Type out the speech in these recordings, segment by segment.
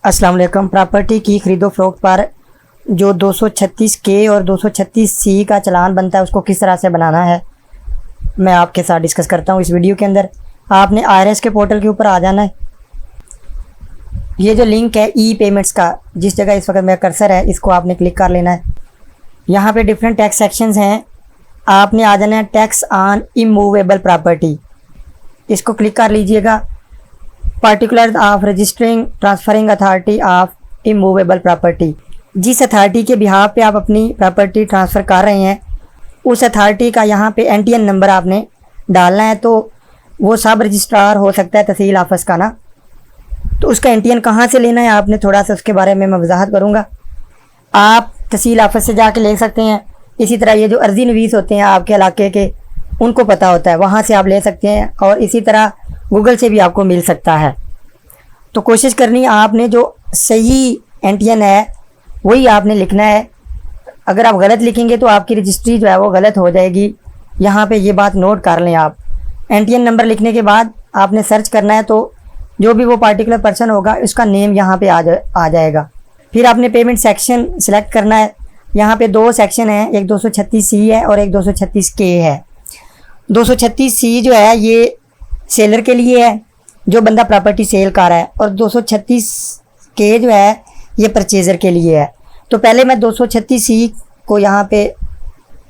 अस्सलाम वालेकुम। प्रॉपर्टी की खरीदो फरोख्त पर जो 236K और 236C का चालान बनता है उसको किस तरह से बनाना है मैं आपके साथ डिस्कस करता हूँ इस वीडियो के अंदर। आपने IRS के पोर्टल के ऊपर आ जाना है। ये जो लिंक है ई पेमेंट्स का, जिस जगह इस वक्त मेरा कर्सर है, इसको आपने क्लिक कर लेना है। यहाँ पे डिफरेंट टैक्स सेक्शंस हैं। आपने आ जाना है टैक्स ऑन इमूवेबल प्रॉपर्टी, इसको क्लिक कर लीजिएगा। Particular of registering transferring authority of immovable property, जिस अथॉरिटी के बिहाफ पे आप अपनी प्रॉपर्टी ट्रांसफ़र कर रहे हैं उस अथॉरिटी का यहाँ पे NTN नंबर आपने डालना है। तो वो सब रजिस्ट्रार हो सकता है तहसील ऑफिस का ना, तो उसका NTN कहाँ से लेना है आपने थोड़ा सा उसके बारे में मैं वजाहत करूँगा। आप तहसील ऑफिस से जाके ले सकते हैं। इसी तरह ये जो अर्जी नवीस होते हैं आपके इलाके के, उनको पता होता है, वहाँ से आप ले सकते हैं। और इसी तरह गूगल से भी आपको मिल सकता है। तो कोशिश करनी है आपने जो सही NTN है वही आपने लिखना है। अगर आप गलत लिखेंगे तो आपकी रजिस्ट्री जो है वो गलत हो जाएगी। यहाँ पे ये बात नोट कर लें आप। NTN नंबर लिखने के बाद आपने सर्च करना है, तो जो भी वो पार्टिकुलर पर्सन होगा उसका नेम यहाँ पे आ जाएगा। फिर आपने पेमेंट सेक्शन सेलेक्ट करना है। यहाँ पे दो सेक्शन हैं, एक 236C है और एक 236K है। 236C जो है ये सेलर के लिए है, जो बंदा प्रॉपर्टी सेल कर रहा है, और 236K जो है ये परचेज़र के लिए है। तो पहले मैं 236C को यहाँ पे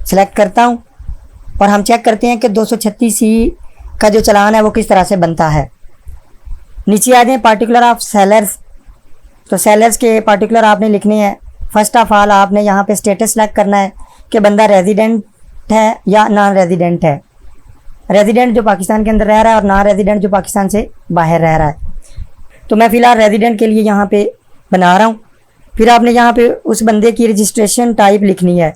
सेलेक्ट करता हूँ और हम चेक करते हैं कि 236C का जो चालान है वो किस तरह से बनता है। नीचे आ जाए पार्टिकुलर ऑफ सेलर्स, तो सेलर्स के पार्टिकुलर आपने लिखने हैं। फर्स्ट ऑफ ऑल आपने यहाँ पे स्टेटस सेलेक्ट करना है कि बंदा रेजिडेंट है या नॉन रेजिडेंट है। रेजिडेंट जो पाकिस्तान के अंदर रह रहा है और नॉन रेजिडेंट जो पाकिस्तान से बाहर रह रहा है। तो मैं फ़िलहाल रेजिडेंट के लिए यहाँ पे बना रहा हूँ। फिर आपने यहाँ पे उस बंदे की रजिस्ट्रेशन टाइप लिखनी है।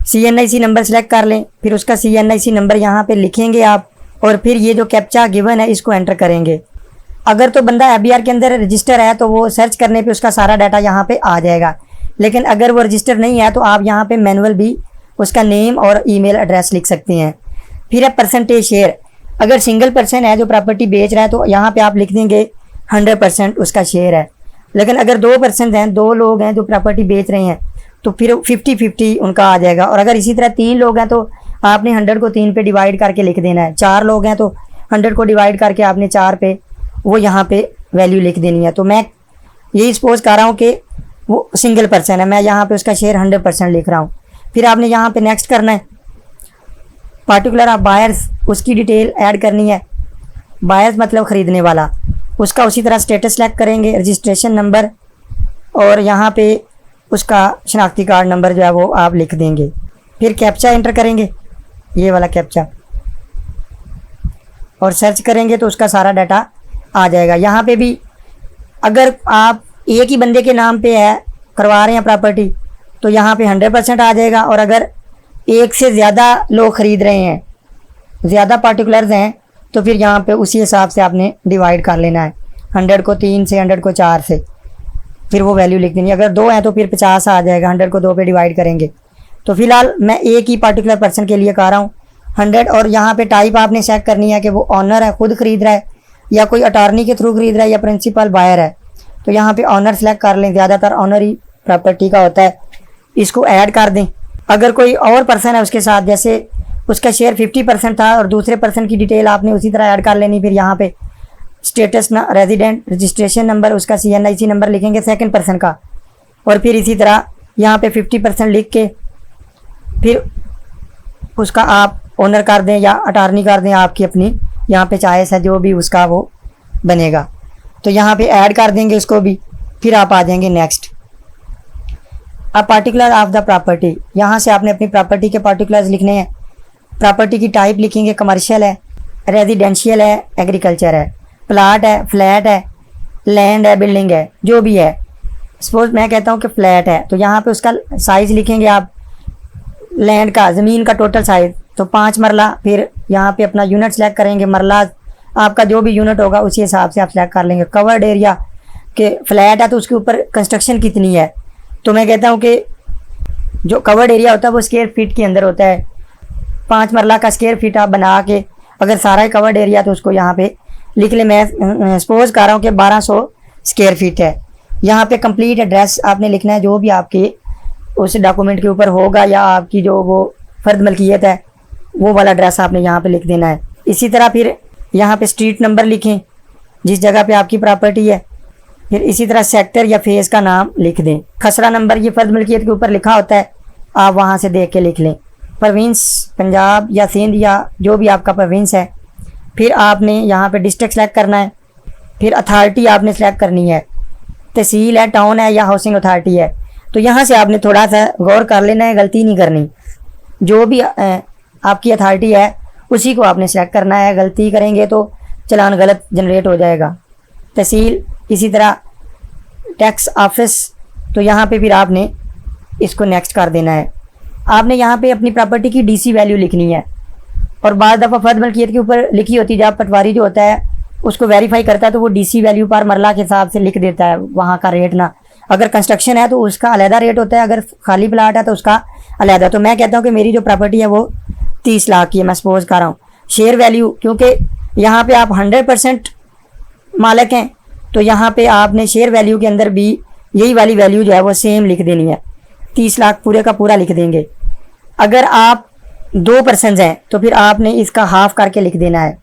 CNIC नंबर सेलेक्ट कर लें, फिर उसका CNIC नंबर यहाँ पे लिखेंगे आप, और फिर ये जो कैप्चा गिवन है इसको एंटर करेंगे। अगर तो बंदा FBR के अंदर रजिस्टर है तो वो सर्च करने पे उसका सारा डाटा यहाँ पे आ जाएगा। लेकिन अगर वो रजिस्टर नहीं है तो आप यहाँ पे मैनुअल भी उसका नेम और ईमेल एड्रेस लिख सकते हैं। फिर है परसेंटेज शेयर। अगर सिंगल पर्सन है जो प्रॉपर्टी बेच रहा है तो यहाँ पे आप लिख देंगे 100% उसका शेयर है। लेकिन अगर 2 पर्सन हैं, 2 लोग हैं जो प्रॉपर्टी बेच रहे हैं, तो फिर 50-50 उनका आ जाएगा। और अगर इसी तरह 3 लोग हैं तो आपने 100 को 3 पे डिवाइड करके लिख देना है। 4 लोग हैं तो 100 को डिवाइड करके आपने 4 पे वो यहाँ पे वैल्यू लिख देनी है। तो मैं यही सपोज कर रहा हूँ कि वो सिंगल पर्सन है, मैं यहाँ पे उसका शेयर 100% लिख रहा हूँ। फिर आपने यहाँ पे नेक्स्ट करना है। पार्टिकुलर ऑफ बायर्स, उसकी डिटेल ऐड करनी है। बायर्स मतलब ख़रीदने वाला, उसका उसी तरह स्टेटस सेलेक्ट करेंगे, रजिस्ट्रेशन नंबर, और यहाँ पे उसका शनाख्ती कार्ड नंबर जो है वो आप लिख देंगे। फिर कैप्चा एंटर करेंगे, ये वाला कैप्चा, और सर्च करेंगे तो उसका सारा डाटा आ जाएगा। यहाँ पे भी अगर आप एक ही बंदे के नाम पे है करवा रहे हैं प्रॉपर्टी तो यहाँ पे 100% आ जाएगा। और अगर एक से ज़्यादा लोग ख़रीद रहे हैं, ज़्यादा पार्टिकुलर्स हैं, तो फिर यहाँ पे उसी हिसाब से आपने डिवाइड कर लेना है। 100 को 3 से, 100 को 4 से, फिर वो वैल्यू लिख देनी है। अगर 2 हैं तो फिर 50 आ जाएगा। 100 को 2 पे डिवाइड करेंगे। तो फ़िलहाल मैं एक ही पार्टिकुलर पर्सन के लिए कर रहा हूँ 100। और यहाँ पे टाइप आपने चेक करनी है कि वो ऑनर है, खुद ख़रीद रहा है, या कोई अटॉर्नी के थ्रू ख़रीद रहा है, या प्रिंसिपल बायर है। तो यहाँ पे ऑनर सेलेक्ट कर लें, ज़्यादातर ऑनर ही प्रॉपर्टी का होता है। इसको ऐड कर दें। अगर कोई और पर्सन है उसके साथ, जैसे उसका शेयर 50% था और दूसरे पर्सन की डिटेल आपने उसी तरह ऐड कर लेनी। फिर यहाँ पे स्टेटस ना रेजिडेंट, रजिस्ट्रेशन नंबर, उसका CNIC नंबर लिखेंगे सेकंड पर्सन का, और फिर इसी तरह यहाँ पे 50% लिख के फिर उसका आप ओनर कर दें या अटॉर्नी कर दें, आपकी अपनी यहाँ पे चॉइस है, जो भी उसका वो बनेगा। तो यहाँ पे ऐड कर देंगे उसको भी। फिर आप आ जाएंगे नेक्स्ट। अब पार्टिकुलर ऑफ द प्रॉपर्टी, यहाँ से आपने अपनी प्रॉपर्टी के पार्टिकुलर्स लिखने हैं। प्रॉपर्टी की टाइप लिखेंगे, कमर्शियल है, रेजिडेंशियल है, एग्रीकल्चर है, प्लाट है, फ्लैट है, लैंड है, बिल्डिंग है, जो भी है। सपोज मैं कहता हूँ कि फ्लैट है, तो यहाँ पे उसका साइज़ लिखेंगे आप, लैंड का, ज़मीन का टोटल साइज़, तो 5 मरला। फिर यहाँ पे अपना यूनिट सेलेक्ट करेंगे, मरला आपका जो भी यूनिट होगा उसी हिसाब से आप सेलेक्ट कर लेंगे। कवर्ड एरिया के फ्लैट है तो उसके ऊपर कंस्ट्रक्शन कितनी है, तो मैं कहता हूँ कि जो कवर्ड एरिया होता है वो स्क्वायर फीट के अंदर होता है। 5 मरला का स्क्वायर फीट आप बना के, अगर सारा ही कवर्ड एरिया तो उसको यहाँ पे लिख ले। मैं सपोज कर रहा हूँ कि 1200 स्क्वायर फीट है। यहाँ पे कंप्लीट एड्रेस आपने लिखना है, जो भी आपके उस डॉक्यूमेंट के ऊपर होगा या आपकी जो वो फ़र्द मलकियत है वो वाला एड्रेस आपने यहाँ पे लिख देना है। इसी तरह फिर यहाँ पे स्ट्रीट नंबर लिखें जिस जगह पे आपकी प्रॉपर्टी है। फिर इसी तरह सेक्टर या फेज़ का नाम लिख दें। खसरा नंबर ये फ़र्द मलकियत के ऊपर लिखा होता है, आप वहाँ से देख के लिख लें। प्रोविंस पंजाब या सिंध या जो भी आपका प्रोविंस है। फिर आपने यहाँ पे डिस्ट्रिक्ट सेलेक्ट करना है। फिर अथॉरिटी आपने सेलेक्ट करनी है, तहसील है, टाउन है या हाउसिंग अथॉरिटी है। तो यहाँ से आपने थोड़ा सा गौर कर लेना है, गलती नहीं करनी। जो भी आपकी अथॉरिटी है उसी को आपने सेलेक्ट करना है, गलती करेंगे तो चालान गलत जनरेट हो जाएगा। तहसील, इसी तरह टैक्स ऑफिस, तो यहाँ पे फिर आपने इसको नेक्स्ट कर देना है। आपने यहाँ पे अपनी प्रॉपर्टी की डीसी वैल्यू लिखनी है। और बाद दफ़ा फ़र्द मलकियत के ऊपर लिखी होती है, जब पटवारी जो होता है उसको वेरीफाई करता है तो वो डीसी वैल्यू पर मरला के हिसाब से लिख देता है वहाँ का रेट ना। अगर कंस्ट्रक्शन है तो उसका अलहदा रेट होता है, अगर खाली प्लाट है तो उसका अलहदा। तो मैं कहता हूँ कि मेरी जो प्रॉपर्टी है वो 30 लाख की है, मैं सपोज कर रहा हूँ। शेयर वैल्यू, क्योंकि यहाँ पे आप 100% मालिक हैं तो यहाँ पे आपने शेयर वैल्यू के अंदर भी यही वाली वैल्यू जो है वो सेम लिख देनी है, 30 लाख पूरे का पूरा लिख देंगे। अगर आप 2 पर्सन हैं तो फिर आपने इसका हाफ करके लिख देना है,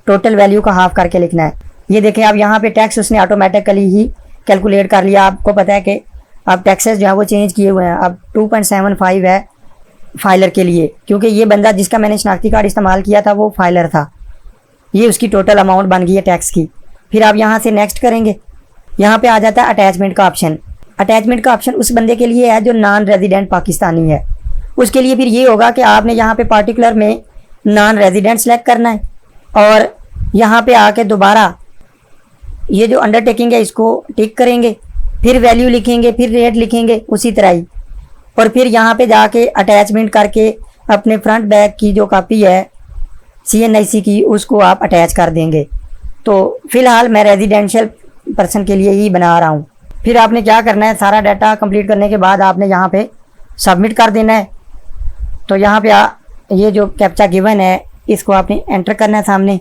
टोटल वैल्यू का हाफ करके लिखना है। ये देखें आप यहाँ पे टैक्स उसने ऑटोमेटिकली ही कैलकुलेट कर लिया। आपको पता है कि अब टैक्सेस जो है वो चेंज किए हुए हैं, अब 2.75 है फाइलर के लिए, क्योंकि ये बंदा जिसका मैंने शनाख्ती कार्ड इस्तेमाल किया था वो फाइलर था। ये उसकी टोटल अमाउंट बन गई है टैक्स की। फिर आप यहाँ से नेक्स्ट करेंगे, यहाँ पे आ जाता है अटैचमेंट का ऑप्शन। अटैचमेंट का ऑप्शन उस बंदे के लिए है जो नॉन रेजिडेंट पाकिस्तानी है। उसके लिए फिर ये होगा कि आपने यहाँ पे पार्टिकुलर में नॉन रेजिडेंट सेलेक्ट करना है और यहाँ पे आके दोबारा ये जो अंडरटेकिंग है इसको टिक करेंगे, फिर वैल्यू लिखेंगे, फिर रेट लिखेंगे उसी तरह ही। और फिर यहाँ पे जाके अटैचमेंट करके अपने फ्रंट बैक की जो कॉपी है CNIC की उसको आप अटैच कर देंगे। तो फ़िलहाल मैं रेजिडेंशियल पर्सन के लिए ही बना रहा हूँ। फिर आपने क्या करना है, सारा डाटा कंप्लीट करने के बाद आपने यहाँ पे सबमिट कर देना है। तो यहाँ पे ये जो कैप्चा गिवन है इसको आपने एंटर करना है सामने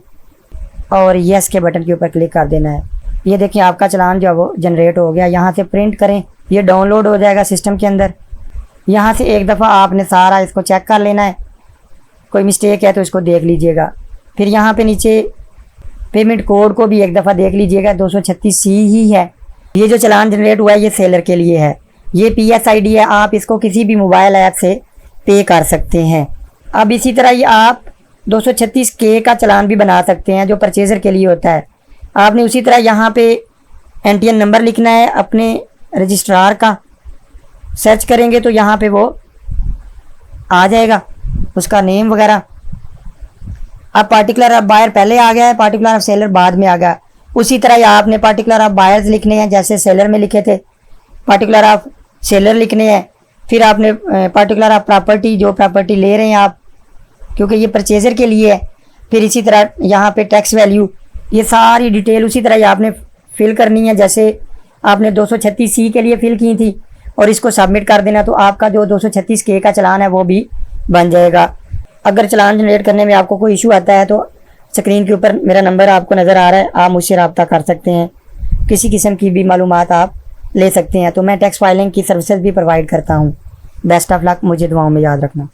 और यस के बटन के ऊपर क्लिक कर देना है। ये देखिए आपका चालान जो है वो जनरेट हो गया। यहाँ से प्रिंट करें, ये डाउनलोड हो जाएगा सिस्टम के अंदर। यहाँ से एक दफ़ा आपने सारा इसको चेक कर लेना है, कोई मिस्टेक है तो इसको देख लीजिएगा। फिर यहाँ पे नीचे पेमेंट कोड को भी एक दफ़ा देख लीजिएगा, 236C ही है। ये जो चालान जनरेट हुआ है ये सेलर के लिए है। ये PSID है, आप इसको किसी भी मोबाइल ऐप से पे कर सकते हैं। अब इसी तरह ये आप 236K का चालान भी बना सकते हैं जो परचेज़र के लिए होता है। आपने उसी तरह यहाँ पे NTN नंबर लिखना है अपने रजिस्ट्रार का। सर्च करेंगे तो यहाँ पे वो आ जाएगा, उसका नेम वगैरह। अब पार्टिकुलर ऑफ बायर पहले आ गया है, पार्टिकुलर ऑफ सेलर बाद में आ गया। उसी तरह आपने पार्टिकुलर ऑफ बायर्स लिखने हैं जैसे सेलर में लिखे थे, पार्टिकुलर ऑफ सेलर लिखने हैं। फिर आपने पार्टिकुलर ऑफ प्रॉपर्टी, जो प्रॉपर्टी ले रहे हैं आप, क्योंकि ये परचेज़र के लिए है। फिर इसी तरह यहाँ पे टैक्स वैल्यू, ये सारी डिटेल उसी तरह आपने फिल करनी है जैसे आपने 236C के लिए फिल की थी और इसको सबमिट कर देना। तो आपका जो 236K का चालान है वो भी बन जाएगा। अगर चालान जनरेट करने में आपको कोई इशू आता है तो स्क्रीन के ऊपर मेरा नंबर आपको नज़र आ रहा है, आप मुझसे रब्ता कर सकते हैं। किसी किस्म की भी मालूमात आप ले सकते हैं। तो मैं टैक्स फाइलिंग की सर्विसेज भी प्रोवाइड करता हूँ। बेस्ट ऑफ लक, मुझे दुआओं में याद रखना।